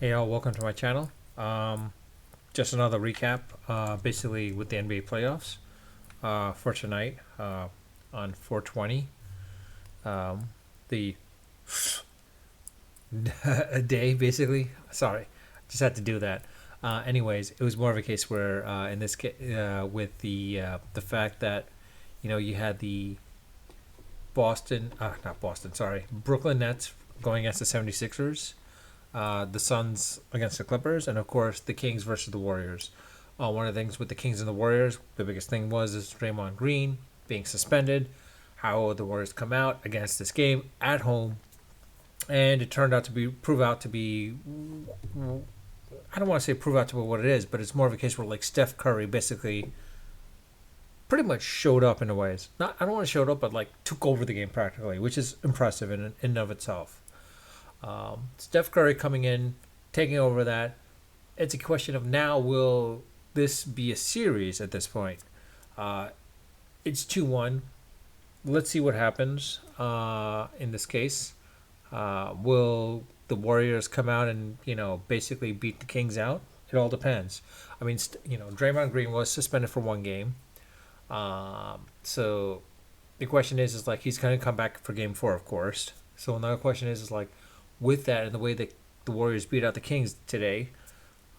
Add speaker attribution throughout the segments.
Speaker 1: Hey all, welcome to my channel. Just another recap, basically with the NBA playoffs for tonight on 420. The a day basically. Sorry, just had to do that. Anyways, it was more of a case where in this case, with the fact that you had the not Boston, sorry, Brooklyn Nets going against the 76ers, the Suns against the Clippers, and of course the Kings versus the Warriors. One of the things with the Kings and the Warriors, the biggest thing was is Draymond Green being suspended. How the Warriors come out against this game at home, and it turned out to be prove out to be. I don't want to say prove out to be what it is, but it's more of a case where like Steph Curry basically pretty much showed up in a ways. Not I don't want to showed up, but like took over the game practically, which is impressive in and of itself. Steph Curry coming in, taking over that. It's a question of now will this be a series at this point? It's 2-1. Let's see what happens in this case. Will the Warriors come out and basically beat the Kings out? It all depends. I mean, Draymond Green was suspended for one game, so the question is like he's going to come back for Game 4, of course. So another question is like with that and the way that the Warriors beat out the Kings today,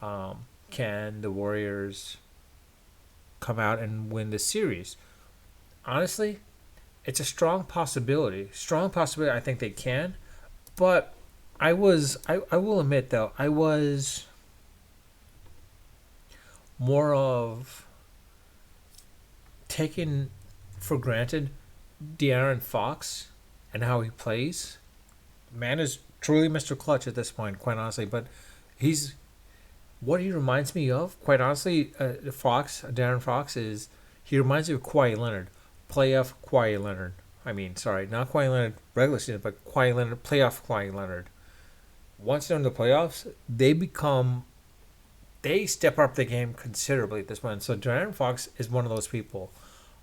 Speaker 1: can the Warriors come out and win this series? Honestly, it's a strong possibility. Strong possibility. I think they can, but I will admit though I was more of taking for granted De'Aaron Fox and how he plays. Man is truly Mr. Clutch at this point, quite honestly. But he's what he reminds me of, quite honestly. Darren Fox is he reminds me of Kawhi Leonard, playoff Kawhi Leonard. I mean, sorry, not Kawhi Leonard regular season, but Kawhi Leonard playoff Kawhi Leonard. Once they're in the playoffs, they step up the game considerably at this point. So Darren Fox is one of those people.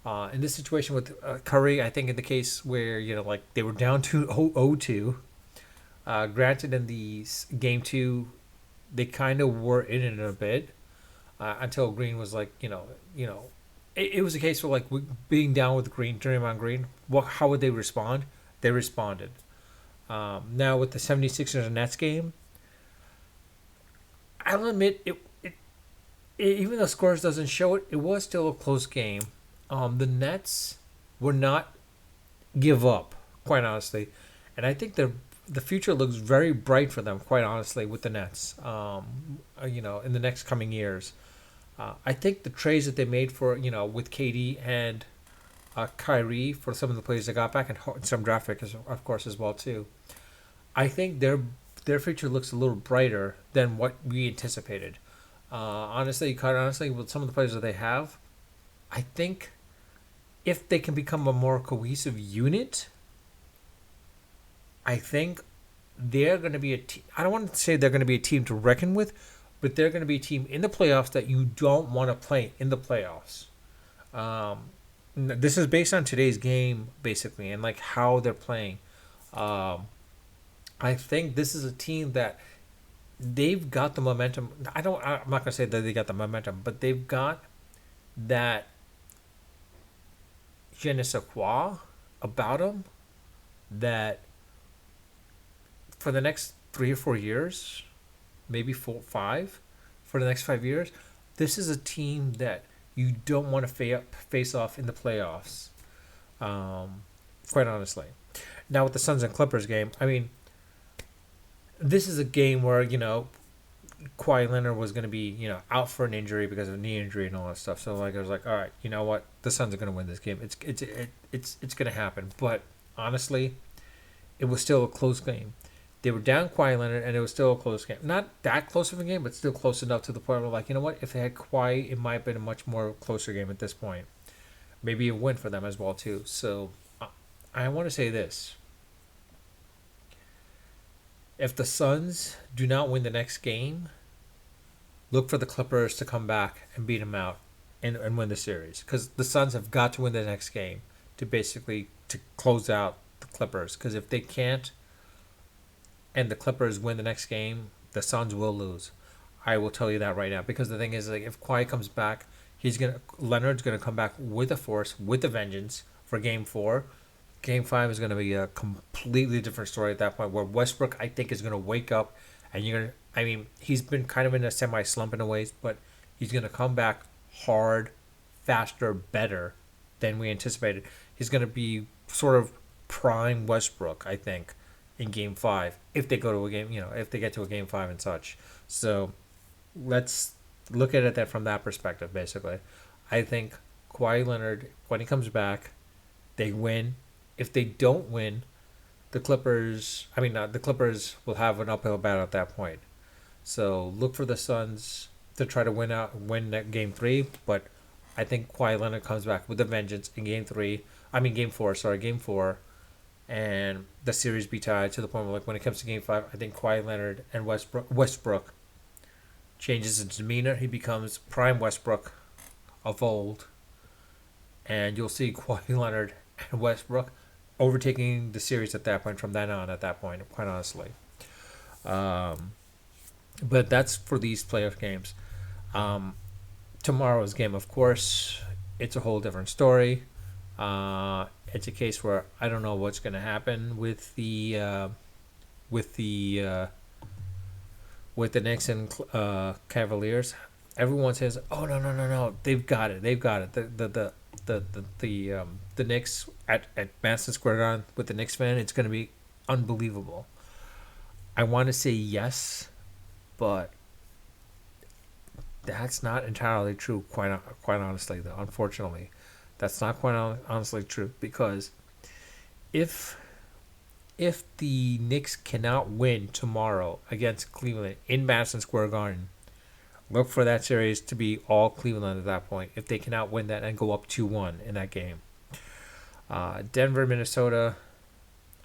Speaker 1: In this situation with Curry, I think in the case where like they were down to 0-2. Granted, in the game two, they kind of were in it a bit until Green was like, it was a case where like being down with Draymond Green. How would they respond? They responded. Now with the 76ers and Nets game, I'll admit even though scores doesn't show it, it was still a close game. The Nets were not give up, quite honestly, and I think the future looks very bright for them, quite honestly, with the Nets. In the next coming years, I think the trades that they made for with KD and Kyrie for some of the players they got back and some draft picks, of course, as well too. I think their future looks a little brighter than what we anticipated. Honestly, quite honestly, with some of the players that they have, I think if they can become a more cohesive unit, I think they're going to be a team. I don't want to say they're going to be a team to reckon with, but they're going to be a team in the playoffs that you don't want to play in the playoffs. This is based on today's game, basically, and like how they're playing. I think this is a team that they've got the momentum. I'm not going to say that they got the momentum, but they've got that je ne sais quoi about them that for the next 3 or 4 years, maybe 4, 5, for the next 5 years, this is a team that you don't want to face off in the playoffs. Quite honestly. Now with the Suns and Clippers game, I mean, this is a game where Kawhi Leonard was going to be out for an injury because of a knee injury and all that stuff. So like I was like, all right, you know what, the Suns are going to win this game. It's going to happen. But honestly, it was still a close game. They were down Kawhi Leonard, and it was still a close game. Not that close of a game, but still close enough to the point where, like, you know what? If they had Kawhi, it might have been a much more closer game at this point. Maybe a win for them as well, too. So, I want to say this. If the Suns do not win the next game, look for the Clippers to come back and beat them out and win the series. Because the Suns have got to win the next game to basically to close out the Clippers. Because if they can't, and the Clippers win the next game, The Suns will lose. I will tell you that right now, because the thing is, like, if Kawhi comes back, Leonard's gonna come back with a force, with a vengeance for Game 4. Game 5 is gonna be a completely different story at that point, where Westbrook, I think, is gonna wake up, and you're gonna. I mean, he's been kind of in a semi slump in a ways, but he's gonna come back hard, faster, better than we anticipated. He's gonna be sort of prime Westbrook, I think, in Game 5, if they go to a game, if they get to a Game 5 and such. So let's look at it that from that perspective. Basically, I think Kawhi Leonard, when he comes back, they win. If they don't win, the Clippers. I mean, the Clippers will have an uphill battle at that point. So look for the Suns to try to win that Game 3. But I think Kawhi Leonard comes back with a vengeance in Game 3. I mean Game 4. Sorry, Game 4, and the series be tied to the point where, like, when it comes to Game 5, I think Kawhi Leonard and Westbrook changes his demeanor. He becomes prime Westbrook of old, and you'll see Kawhi Leonard and Westbrook overtaking the series at that point. From then on, at that point, quite honestly. Um, but that's for these playoff games. Tomorrow's game, of course, it's a whole different story. It's a case where I don't know what's going to happen with the with the with the Knicks and Cavaliers. Everyone says, "Oh, no, they've got it, they've got it." The Knicks at Madison Square Garden, with the Knicks fan, it's going to be unbelievable. I want to say yes, but that's not entirely true. Quite honestly, though, unfortunately, that's not quite honestly true, because if the Knicks cannot win tomorrow against Cleveland in Madison Square Garden, look for that series to be all Cleveland at that point. If they cannot win that and go up 2-1 in that game, Denver, Minnesota,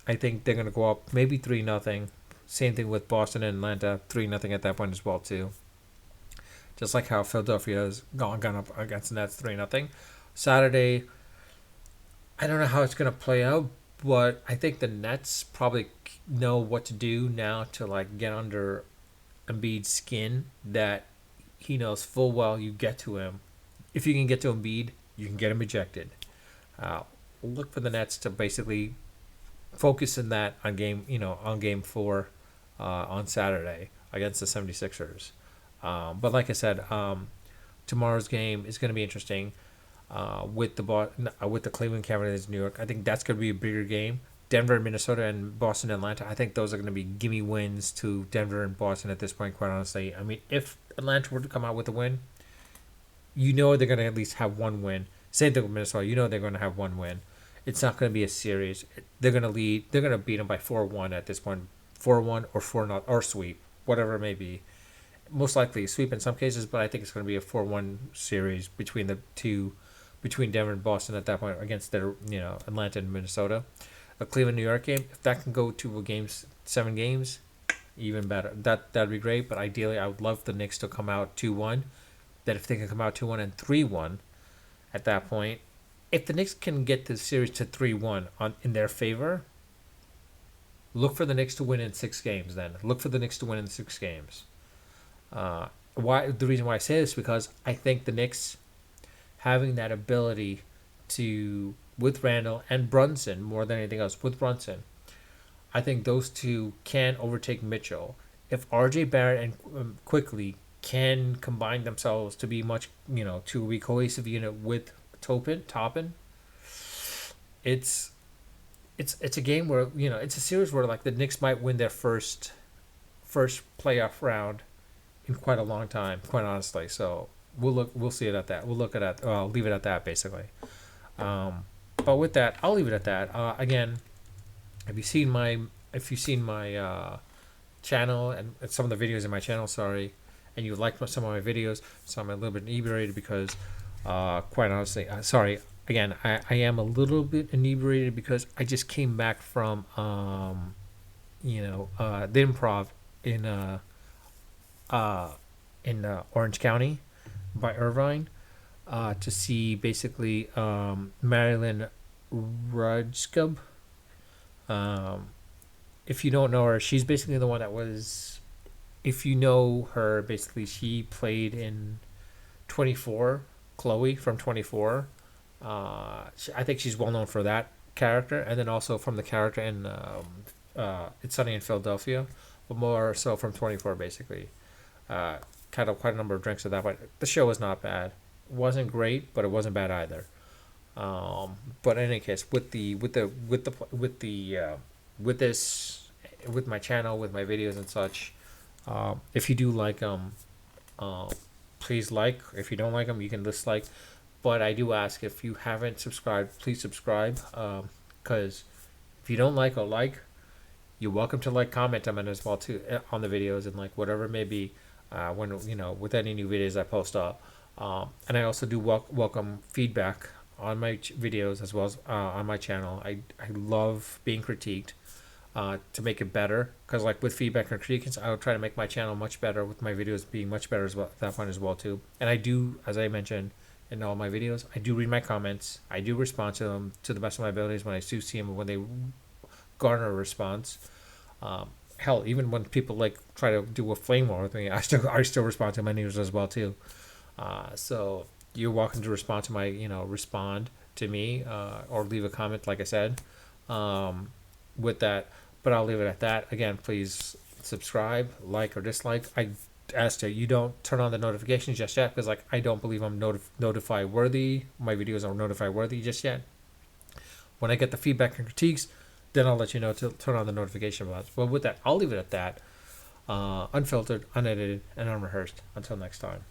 Speaker 1: I think they're gonna go up maybe 3-0. Same thing with Boston and Atlanta, 3-0 at that point as well too. Just like how Philadelphia has gone up against the Nets 3-0. Saturday, I don't know how it's gonna play out, but I think the Nets probably know what to do now to, like, get under Embiid's skin. That he knows full well you get to him. If you can get to Embiid, you can get him ejected. Look for the Nets to basically focus in that on game 4 on Saturday against the 76ers. But like I said, tomorrow's game is going to be interesting. With the Cleveland Cavaliers, New York, I think that's going to be a bigger game. Denver, Minnesota, and Boston, Atlanta, I think those are going to be gimme wins to Denver and Boston at this point. Quite honestly, I mean, if Atlanta were to come out with a win, they're going to at least have one win. Same thing with Minnesota. They're going to have one win. It's not going to be a series. They're going to lead. They're going to beat them by 4-1 at this point. 4-1 or 4-0 or sweep, whatever it may be. Most likely a sweep in some cases, but I think it's going to be a 4-1 series between the two, between Denver and Boston at that point, against their Atlanta and Minnesota. A Cleveland, New York game, if that can go to a 7 games, even better. That'd be great. But ideally, I would love the Knicks to come out 2-1. That if they can come out 2-1 and 3-1, at that point, if the Knicks can get the series to 3-1 in their favor, look for the Knicks to win in 6 games. Then look for the Knicks to win in 6 games. Why? The reason why I say this is because I think the Knicks having that ability to, with Randall and Brunson, more than anything else, with Brunson, I think those two can overtake Mitchell. If RJ Barrett and Quickly can combine themselves to be to a cohesive unit with Toppin, it's a game where it's a series where, like, the Knicks might win their first playoff round in quite a long time, quite honestly. So we'll see it at that. We'll look at that. I'll leave it at that, basically. But with that, I'll leave it at that. Again, if you've seen my channel and some of the videos in my channel, and you liked some of my videos, so I'm a little bit inebriated because, quite honestly, sorry. Again, I am a little bit inebriated because I just came back from the improv in Orange County by Irvine, to see basically Marilyn Rudskub. If you don't know her, she's basically the one that was if you know her, basically she played in 24, Chloe from 24. I think she's well known for that character, and then also from the character in It's Sunny in Philadelphia, but more so from 24 basically. Uh, Kind of quite a number of drinks of that, but the show was not bad. It wasn't great, but it wasn't bad either. But in any case, with this, with my channel, with my videos and such, if you do like them, uh, please like. If you don't like them, you can dislike. But I do ask, if you haven't subscribed, please subscribe. Because if you don't like, you're welcome to comment them as well too on the videos and like whatever it may be. When with any new videos I post up, and I also do welcome feedback on my videos as well as on my channel. I love being critiqued to make it better, because like with feedback and critiques, I'll try to make my channel much better, with my videos being much better as well, that one as well too. And I do, as I mentioned in all my videos, I do read my comments. I do respond to them to the best of my abilities when I do see them, when they garner a response. Hell, even when people like try to do a flame war with me, I still respond to my news as well too. So you're welcome to respond to my respond to me, or leave a comment like I said, with that. But I'll leave it at that. Again, please subscribe, like or dislike. I asked you don't turn on the notifications just yet, because like I don't believe I'm notify worthy. My videos are notify worthy just yet. When I get the feedback and critiques, then I'll let you know to turn on the notification bells. But with that, I'll leave it at that. Unfiltered, unedited, and unrehearsed. Until next time.